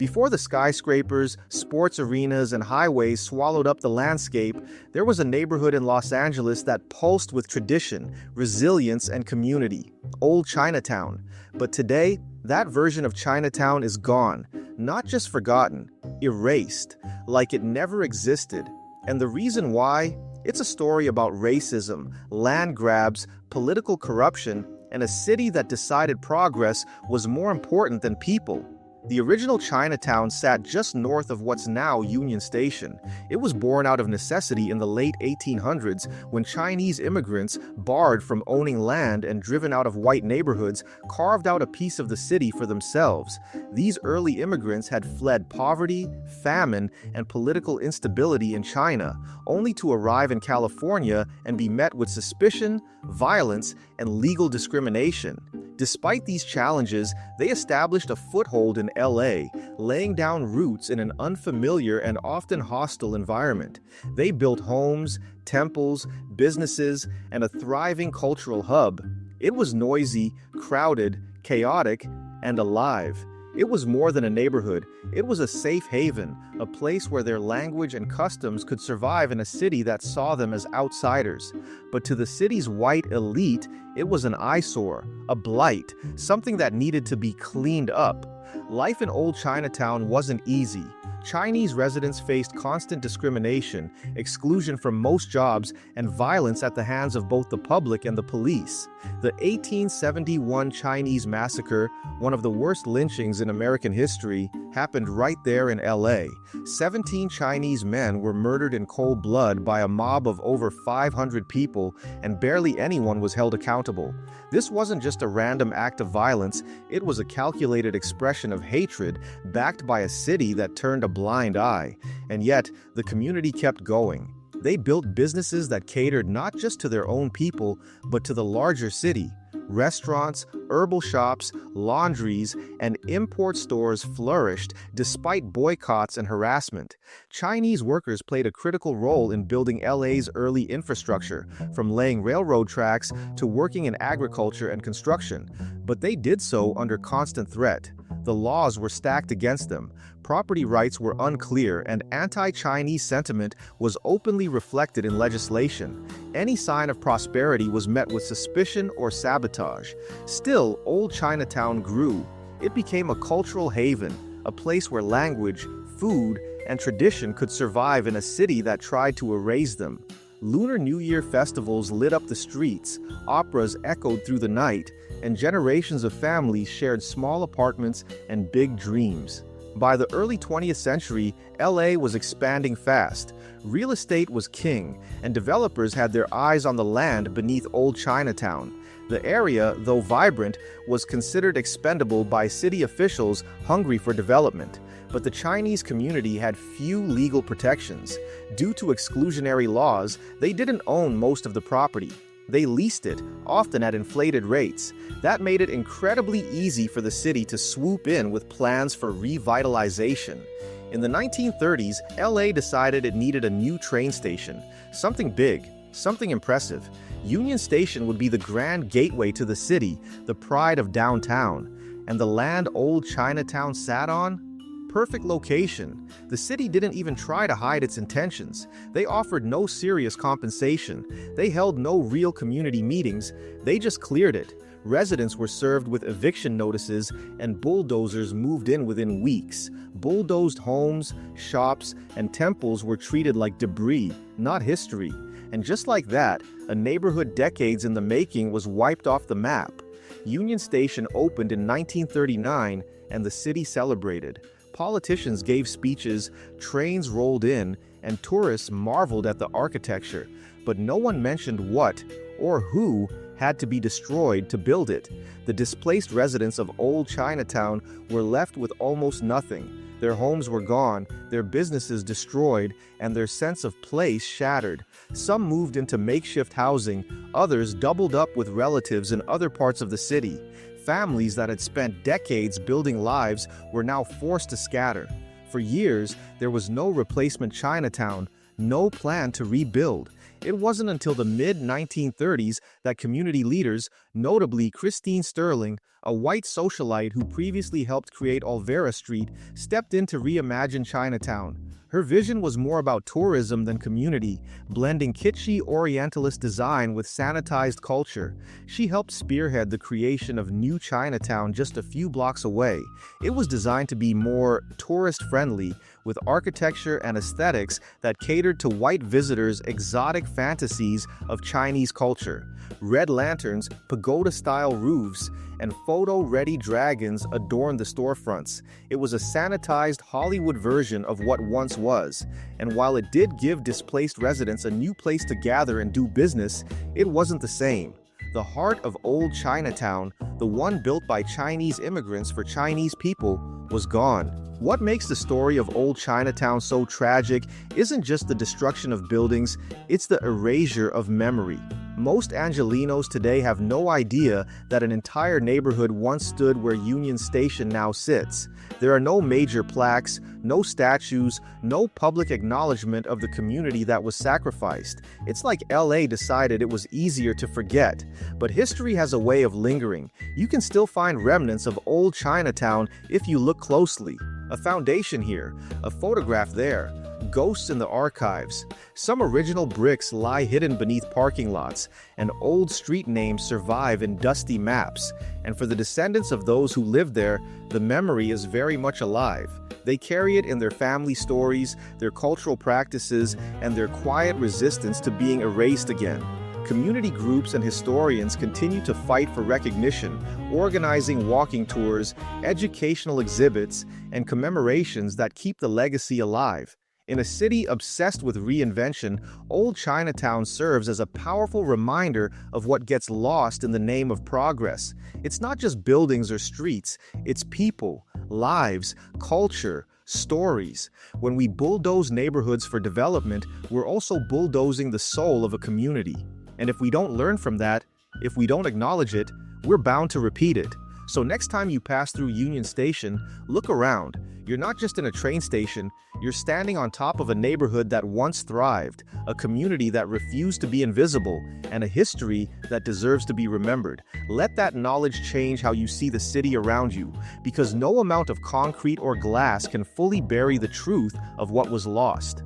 Before the skyscrapers, sports arenas, and highways swallowed up the landscape, there was a neighborhood in Los Angeles that pulsed with tradition, resilience, and community: Old Chinatown. But today, that version of Chinatown is gone, not just forgotten, erased, like it never existed. And the reason why? It's a story about racism, land grabs, political corruption, and a city that decided progress was more important than people. The original Chinatown sat just north of what's now Union Station. It was born out of necessity in the late 1800s when Chinese immigrants, barred from owning land and driven out of white neighborhoods, carved out a piece of the city for themselves. These early immigrants had fled poverty, famine, and political instability in China, only to arrive in California and be met with suspicion, violence, and legal discrimination. Despite these challenges, they established a foothold in LA, laying down roots in an unfamiliar and often hostile environment. They built homes, temples, businesses, and a thriving cultural hub. It was noisy, crowded, chaotic, and alive. It was more than a neighborhood. It was a safe haven, a place where their language and customs could survive in a city that saw them as outsiders. But to the city's white elite, it was an eyesore, a blight, something that needed to be cleaned up. Life in Old Chinatown wasn't easy. Chinese residents faced constant discrimination, exclusion from most jobs, and violence at the hands of both the public and the police. The 1871 Chinese Massacre, one of the worst lynchings in American history, happened right there in LA. 17 Chinese men were murdered in cold blood by a mob of over 500 people, and barely anyone was held accountable. This wasn't just a random act of violence, it was a calculated expression of hatred backed by a city that turned a blind eye. And yet, the community kept going. They built businesses that catered not just to their own people, but to the larger city. Restaurants, herbal shops, laundries, and import stores flourished despite boycotts and harassment. Chinese workers played a critical role in building LA's early infrastructure, from laying railroad tracks to working in agriculture and construction. But they did so under constant threat. The laws were stacked against them, property rights were unclear, and anti-Chinese sentiment was openly reflected in legislation. Any sign of prosperity was met with suspicion or sabotage. Still, Old Chinatown grew. It became a cultural haven, a place where language, food, and tradition could survive in a city that tried to erase them. Lunar New Year festivals lit up the streets, operas echoed through the night, and generations of families shared small apartments and big dreams. By the early 20th century, LA was expanding fast. Real estate was king, and developers had their eyes on the land beneath Old Chinatown. The area, though vibrant, was considered expendable by city officials hungry for development. But the Chinese community had few legal protections. Due to exclusionary laws, they didn't own most of the property. They leased it, often at inflated rates. That made it incredibly easy for the city to swoop in with plans for revitalization. In the 1930s, LA decided it needed a new train station, something big, something impressive. Union Station would be the grand gateway to the city, the pride of downtown. And the land Old Chinatown sat on? Perfect location. The city didn't even try to hide its intentions. They offered no serious compensation. They held no real community meetings. They just cleared it. Residents were served with eviction notices, and bulldozers moved in within weeks. Bulldozed homes, shops, and temples were treated like debris, not history. And just like that, a neighborhood decades in the making was wiped off the map. Union Station opened in 1939, and the city celebrated. Politicians gave speeches, trains rolled in, and tourists marveled at the architecture. But no one mentioned what, or who, had to be destroyed to build it. The displaced residents of Old Chinatown were left with almost nothing. Their homes were gone, their businesses destroyed, and their sense of place shattered. Some moved into makeshift housing, others doubled up with relatives in other parts of the city. Families that had spent decades building lives were now forced to scatter. For years, there was no replacement Chinatown, no plan to rebuild. It wasn't until the mid-1930s that community leaders, notably Christine Sterling, A white socialite who previously helped create Olvera Street stepped in to reimagine Chinatown. Her vision was more about tourism than community, blending kitschy Orientalist design with sanitized culture. She helped spearhead the creation of New Chinatown just a few blocks away. It was designed to be more tourist-friendly, with architecture and aesthetics that catered to white visitors' exotic fantasies of Chinese culture. Red lanterns, pagoda-style roofs, and photo-ready dragons adorned the storefronts. It was a sanitized Hollywood version of what once was, and while it did give displaced residents a new place to gather and do business, it wasn't the same. The heart of old Chinatown, the one built by Chinese immigrants for Chinese people, was gone. What makes the story of old Chinatown so tragic isn't just the destruction of buildings, it's the erasure of memory. Most Angelenos today have no idea that an entire neighborhood once stood where Union Station now sits. There are no major plaques, no statues, no public acknowledgement of the community that was sacrificed. It's like LA decided it was easier to forget. But history has a way of lingering. You can still find remnants of old Chinatown if you look closely. A foundation here, a photograph there, ghosts in the archives. Some original bricks lie hidden beneath parking lots, and old street names survive in dusty maps. And for the descendants of those who lived there, the memory is very much alive. They carry it in their family stories, their cultural practices, and their quiet resistance to being erased again. Community groups and historians continue to fight for recognition, organizing walking tours, educational exhibits, and commemorations that keep the legacy alive. In a city obsessed with reinvention, old Chinatown serves as a powerful reminder of what gets lost in the name of progress. It's not just buildings or streets, it's people, lives, culture, stories. When we bulldoze neighborhoods for development, we're also bulldozing the soul of a community. And if we don't learn from that, if we don't acknowledge it, we're bound to repeat it. So next time you pass through Union Station, look around. You're not just in a train station, you're standing on top of a neighborhood that once thrived, a community that refused to be invisible, and a history that deserves to be remembered. Let that knowledge change how you see the city around you, because no amount of concrete or glass can fully bury the truth of what was lost.